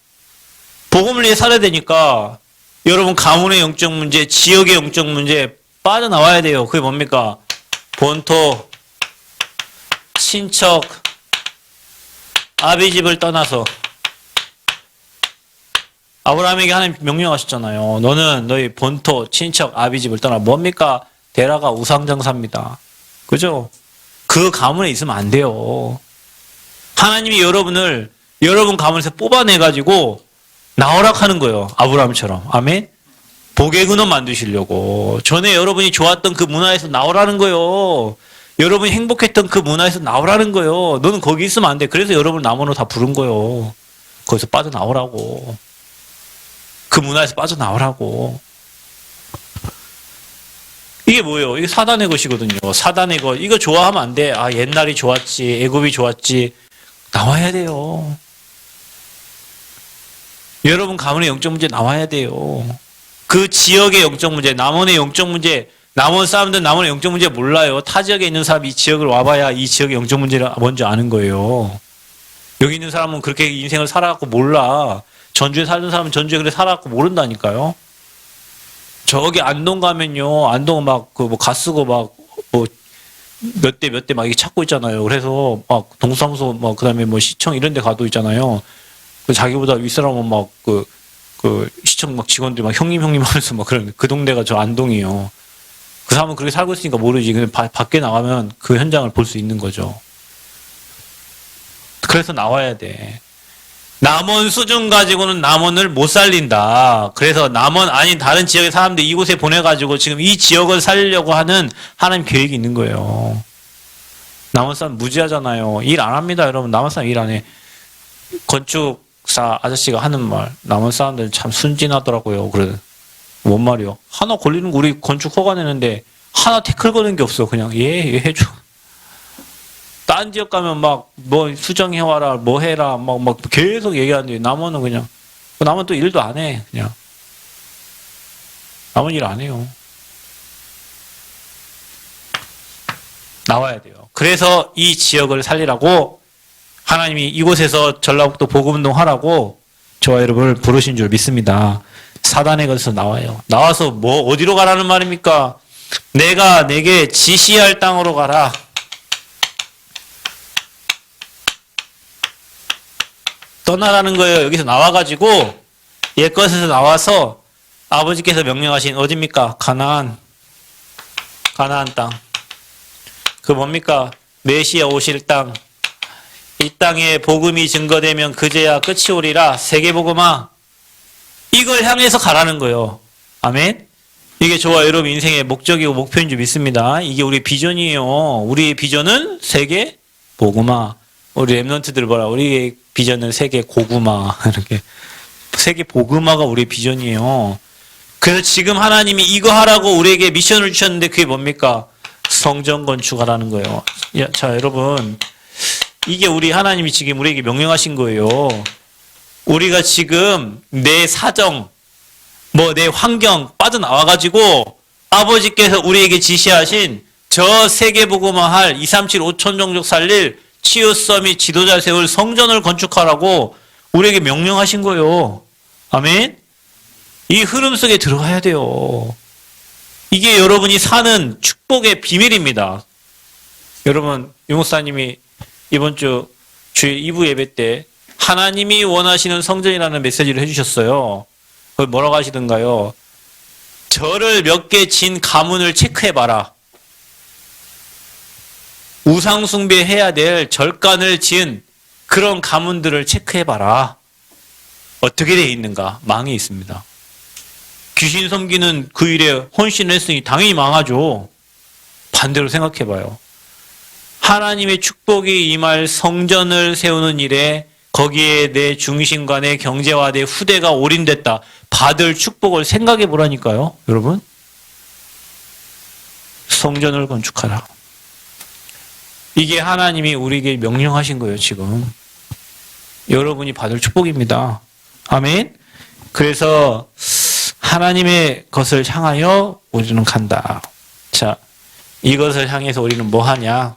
복음을 위해 살아야 되니까 여러분 가문의 영적 문제, 지역의 영적 문제 빠져나와야 돼요. 그게 뭡니까? 본토, 친척, 아비집을 떠나서 아브라함에게 하나님 명령하셨잖아요. 너는 너희 본토, 친척, 아비집을 떠나. 뭡니까? 데라가 우상장사입니다. 그죠? 그 가문에 있으면 안 돼요. 하나님이 여러분 가문에서 뽑아내가지고 나오라 하는 거예요. 아브라함처럼. 아멘? 복의 근원 만드시려고. 전에 여러분이 좋았던 그 문화에서 나오라는 거예요. 여러분이 행복했던 그 문화에서 나오라는 거예요. 너는 거기 있으면 안 돼. 그래서 여러분 남원으로 다 부른 거예요. 거기서 빠져나오라고. 그 문화에서 빠져나오라고. 이게 뭐예요? 이게 사단의 것이거든요. 사단의 것. 이거 좋아하면 안 돼. 아, 옛날이 좋았지. 애굽이 좋았지. 나와야 돼요. 여러분 가문의 영적 문제 나와야 돼요. 그 지역의 영적 문제, 남원의 영적 문제 남원 사람들은 남원의 영적 문제 몰라요. 타 지역에 있는 사람이 이 지역을 와봐야 이 지역의 영적 문제를 먼저 아는 거예요. 여기 있는 사람은 그렇게 인생을 살아갖고 몰라. 전주에 살던 사람은 전주에 그래 살아갖고 모른다니까요. 저기 안동 가면요, 안동 막 그 뭐 가스고 막 뭐 몇 대 막 이게 찾고 있잖아요. 그래서 막 동사무소 막 그다음에 뭐 시청 이런 데 가도 있잖아요. 그 자기보다 윗사람은 막 그 시청 막 직원들 막 형님 하면서 막 그런 그 동네가 저 안동이에요. 그 사람은 그렇게 살고 있으니까 모르지. 근데 밖에 나가면 그 현장을 볼 수 있는 거죠. 그래서 나와야 돼. 남원 수준 가지고는 남원을 못 살린다. 그래서 남원 아닌 다른 지역의 사람들 이곳에 보내가지고 지금 이 지역을 살리려고 하는 하나님 계획이 있는 거예요. 남원 사람 무지하잖아요. 일 안 합니다, 여러분. 남원 사람 일 안 해. 건축사 아저씨가 하는 말. 남원 사람들 참 순진하더라고요. 그래. 뭔 말이요? 하나 걸리는 거 우리 건축 허가 내는데 하나 태클 거는 게 없어. 그냥 예 해줘. 딴 지역 가면 막 뭐 수정해와라 뭐 해라 막 계속 얘기하는데 남원은 그냥 남원 또 일도 안 해. 그냥 남원 일 안 해요. 나와야 돼요. 그래서 이 지역을 살리라고 하나님이 이곳에서 전라북도 복음운동 하라고 저와 여러분을 부르신 줄 믿습니다. 사단의 것에서 나와요. 나와서 뭐 어디로 가라는 말입니까? 내가 내게 지시할 땅으로 가라. 떠나라는 거예요. 여기서 나와가지고 옛것에서 나와서 아버지께서 명령하신 어디입니까? 가나안 땅. 그 뭡니까? 메시아 오실 땅. 이 땅에 복음이 증거되면 그제야 끝이 오리라. 세계복음아. 이걸 향해서 가라는 거예요. 아멘. 이게 저와 여러분 인생의 목적이고 목표인 줄 믿습니다. 이게 우리 비전이에요. 우리의 비전은 세계 복음화. 우리 랩런트들 봐라. 우리의 비전은 세계 고구마. 이렇게. 세계 복음화가 우리의 비전이에요. 그래서 지금 하나님이 이거 하라고 우리에게 미션을 주셨는데 그게 뭡니까? 성전 건축하라는 거예요. 자, 여러분. 이게 우리 하나님이 지금 우리에게 명령하신 거예요. 우리가 지금 내 사정, 뭐 내 환경 빠져나와가지고 아버지께서 우리에게 지시하신 저 세계복음화할 237 5천 종족 살릴 치유서 및 지도자 세울 성전을 건축하라고 우리에게 명령하신 거예요. 아멘? 이 흐름 속에 들어가야 돼요. 이게 여러분이 사는 축복의 비밀입니다. 여러분, 유목사님이 이번 주 주일 2부 예배 때 하나님이 원하시는 성전이라는 메시지를 해주셨어요. 그걸 뭐라고 하시던가요? 절을 몇 개 진 가문을 체크해봐라. 우상숭배해야 될 절간을 지은 그런 가문들을 체크해봐라. 어떻게 되어 있는가? 망해 있습니다. 귀신 섬기는 그 일에 헌신을 했으니 당연히 망하죠. 반대로 생각해봐요. 하나님의 축복이 임할 성전을 세우는 일에 거기에 내 중심과 내 경제와 내 후대가 올인됐다. 받을 축복을 생각해 보라니까요. 여러분. 성전을 건축하라. 이게 하나님이 우리에게 명령하신 거예요. 지금. 여러분이 받을 축복입니다. 아멘. 그래서 하나님의 것을 향하여 우리는 간다. 자, 이것을 향해서 우리는 뭐 하냐?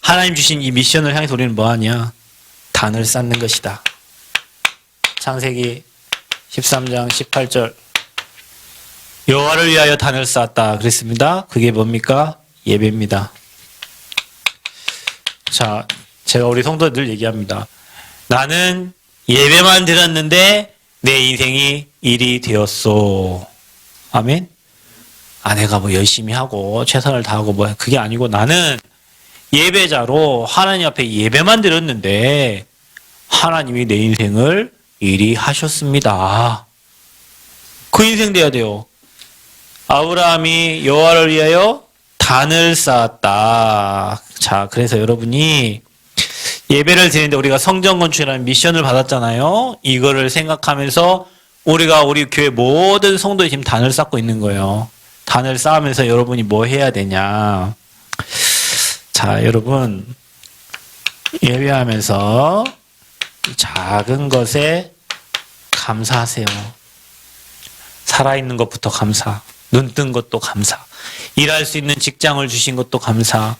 하나님 주신 이 미션을 향해서 우리는 뭐 하냐? 단을 쌓는 것이다. 창세기 13장 18절. 여호와를 위하여 단을 쌓았다. 그랬습니다. 그게 뭡니까? 예배입니다. 자, 제가 우리 성도들 늘 얘기합니다. 나는 예배만 드렸는데 내 인생이 일이 되었소. 아멘? 아내가 뭐 열심히 하고 최선을 다하고 뭐 그게 아니고 나는 예배자로 하나님 앞에 예배만 드렸는데 하나님이 내 인생을 일이 하셨습니다. 그 인생 돼야 돼요. 아브라함이 여호와를 위하여 단을 쌓았다. 자, 그래서 여러분이 예배를 드리는데 우리가 성전 건축이라는 미션을 받았잖아요. 이거를 생각하면서 우리가 우리 교회 모든 성도에 지금 단을 쌓고 있는 거예요. 단을 쌓으면서 여러분이 뭐 해야 되냐. 자, 여러분 예배하면서 작은 것에 감사하세요. 살아있는 것부터 감사. 눈 뜬 것도 감사. 일할 수 있는 직장을 주신 것도 감사.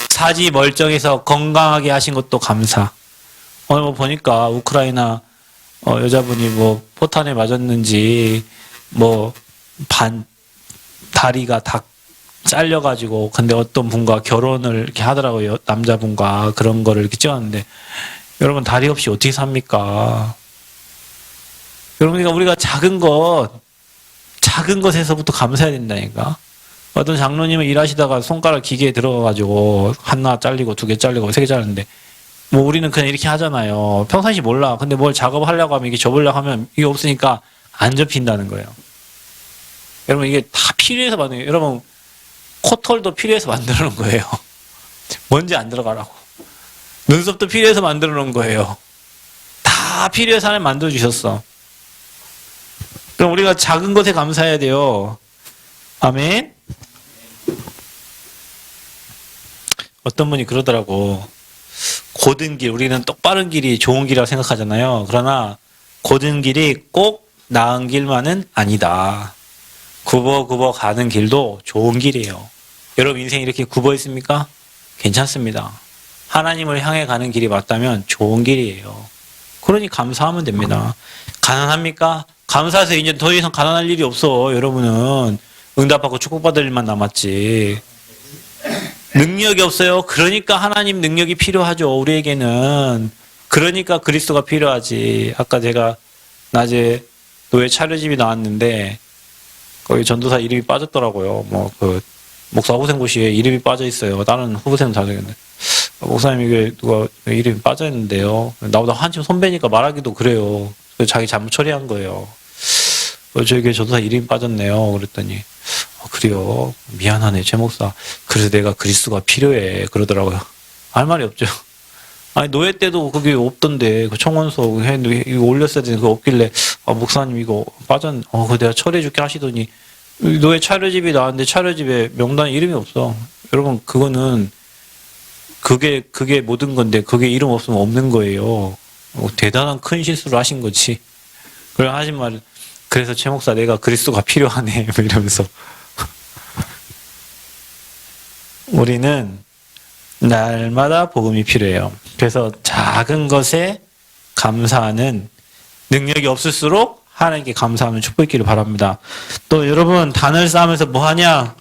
사지 멀쩡해서 건강하게 하신 것도 감사. 오늘 뭐 보니까 우크라이나 여자분이 뭐 포탄에 맞았는지 뭐 다리가 다 잘려가지고 근데 어떤 분과 결혼을 이렇게 하더라고요. 남자분과 그런 거를 이렇게 찍었는데 여러분 다리 없이 어떻게 삽니까? 여러분 우리가 작은 것에서부터 감사해야 된다니까. 어떤 장로님은 일하시다가 손가락 기계에 들어가가지고 하나 잘리고 2개 잘리고 3개 잘렸는데 뭐 우리는 그냥 이렇게 하잖아요. 평상시 몰라. 근데 뭘 작업하려고 하면 이게 접으려고 하면 이게 없으니까 안 접힌다는 거예요. 여러분 이게 다 필요해서 만드는 거예요. 여러분 코털도 필요해서 만들어 놓은 거예요. 먼지 안 들어가라고. 눈썹도 필요해서 만들어 놓은 거예요. 다 필요해서 하나님 만들어 주셨어. 그럼 우리가 작은 것에 감사해야 돼요. 아멘. 어떤 분이 그러더라고. 고든 길, 우리는 똑바른 길이 좋은 길이라고 생각하잖아요. 그러나 고든 길이 꼭 나은 길만은 아니다. 굽어 가는 길도 좋은 길이에요. 여러분 인생 이렇게 굽어 있습니까? 괜찮습니다. 하나님을 향해 가는 길이 맞다면 좋은 길이에요. 그러니 감사하면 됩니다. 가난합니까? 감사해서 이제 더 이상 가난할 일이 없어. 여러분은 응답받고 축복받을 일만 남았지. 능력이 없어요. 그러니까 하나님 능력이 필요하죠. 우리에게는. 그러니까 그리스도가 필요하지. 아까 제가 낮에 노예 차려집이 나왔는데 거기 전도사 이름이 빠졌더라고요. 뭐 그 목사 후생고시에 이름이 빠져 있어요. 다른 후생은 잘 되겠네. 목사님 이게 누가 이름이 빠져 있는데요. 나보다 한참 선배니까 말하기도 그래요. 자기 잘못 처리한 거예요. 저에게 전도사 이름이 빠졌네요. 그랬더니 그래요. 미안하네 최 목사. 그래서 내가 그리스도가 필요해 그러더라고요. 할 말이 없죠. 아니 노예 때도 그게 없던데 그 청원서 이거 올렸어야 되는데 그거 없길래 목사님 이거 그거 내가 처리해줄게 하시더니 노예 차려집이 나왔는데 차려집에 명단에 이름이 없어. 여러분 그거는 그게 모든 건데 그게 이름 없으면 없는 거예요. 대단한 큰 실수를 하신 거지. 그래 하신 말 그래서 최 목사 내가 그리스도가 필요하네 이러면서 우리는 날마다 복음이 필요해요. 그래서 작은 것에 감사하는 능력이 없을수록 하나님께 감사하면 축복있기를 바랍니다. 또 여러분 단을 쌓으면서 뭐 하냐?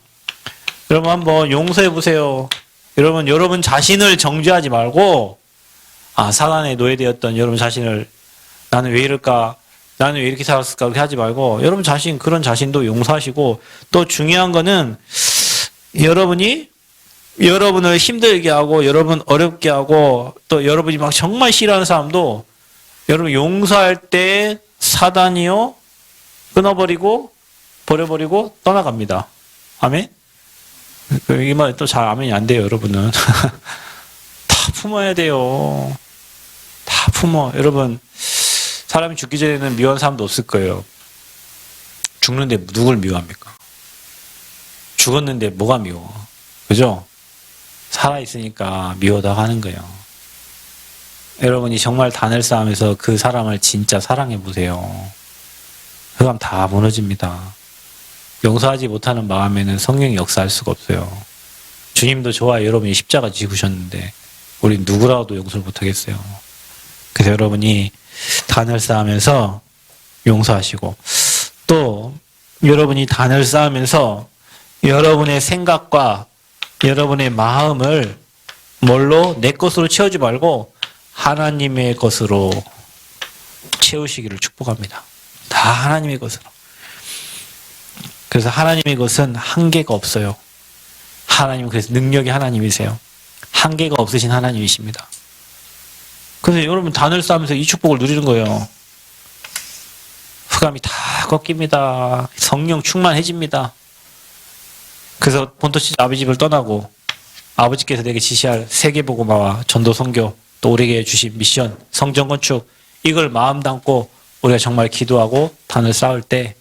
여러분 한번 용서해 보세요. 여러분 자신을 정죄하지 말고 사단에 노예되었던 여러분 자신을 나는 왜 이럴까? 나는 왜 이렇게 살았을까? 그렇게 하지 말고 여러분 자신 그런 자신도 용서하시고 또 중요한 거는 여러분이 여러분을 힘들게 하고 여러분 어렵게 하고 또 여러분이 막 정말 싫어하는 사람도 여러분 용서할 때 사단이요 끊어버리고 버려버리고 떠나갑니다. 아멘? 이 말 또 잘 아멘이 안 돼요. 여러분은 다 품어야 돼요. 다 품어. 여러분 사람이 죽기 전에는 미워하는 사람도 없을 거예요. 죽는데 누굴 미워합니까? 죽었는데 뭐가 미워? 그죠? 살아있으니까 미워다고 하는 거예요. 여러분이 정말 단을 쌓으면서 그 사람을 진짜 사랑해보세요. 그 사람 다 무너집니다. 용서하지 못하는 마음에는 성령이 역사할 수가 없어요. 주님도 좋아요. 여러분이 십자가 지으셨는데 우리 누구라도 용서를 못하겠어요. 그래서 여러분이 단을 쌓으면서 용서하시고 또 여러분이 단을 쌓으면서 여러분의 생각과 여러분의 마음을 뭘로 내 것으로 채우지 말고 하나님의 것으로 채우시기를 축복합니다. 다 하나님의 것으로. 그래서 하나님의 것은 한계가 없어요. 하나님은 그래서 능력이 하나님이세요. 한계가 없으신 하나님이십니다. 그래서 여러분 단을 쌓으면서 이 축복을 누리는 거예요. 흑암이 다 꺾입니다. 성령 충만해집니다. 그래서 본토 아버지 집을 떠나고 아버지께서 내게 지시할 세계복음화와 전도 선교 또 우리에게 주신 미션 성전 건축 이걸 마음 담고 우리가 정말 기도하고 단을 쌓을 때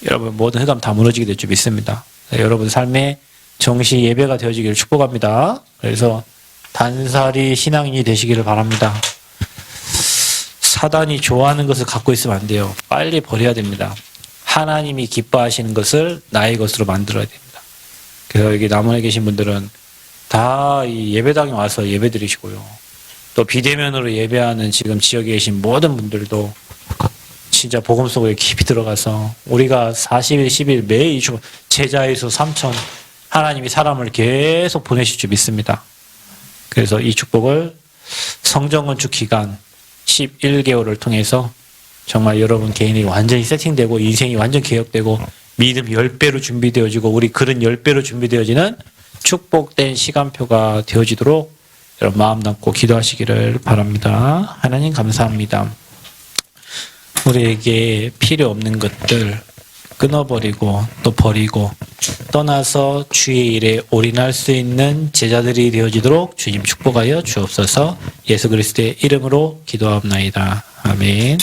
여러분 모든 흑암 다 무너지게 될 줄 믿습니다. 여러분 삶의 정시 예배가 되어지기를 축복합니다. 그래서 단살이 신앙인이 되시기를 바랍니다. 사단이 좋아하는 것을 갖고 있으면 안 돼요. 빨리 버려야 됩니다. 하나님이 기뻐하시는 것을 나의 것으로 만들어야 됩니다. 그래서 여기 남원에 계신 분들은 다 이 예배당에 와서 예배 드리시고요. 또 비대면으로 예배하는 지금 지역에 계신 모든 분들도 진짜 복음 속에 깊이 들어가서 우리가 40일, 10일 매일 제자의 수 3천 하나님이 사람을 계속 보내실 줄 믿습니다. 그래서 이 축복을 성전건축 기간 11개월을 통해서 정말 여러분 개인이 완전히 세팅되고 인생이 완전 개혁되고 믿음 10배로 준비되어지고 우리 글은 10배로 준비되어지는 축복된 시간표가 되어지도록 여러분 마음 담고 기도하시기를 바랍니다. 하나님 감사합니다. 우리에게 필요 없는 것들 끊어버리고 또 버리고 떠나서 주의 일에 올인할 수 있는 제자들이 되어지도록 주님 축복하여 주옵소서. 예수 그리스도의 이름으로 기도합나이다. 아멘.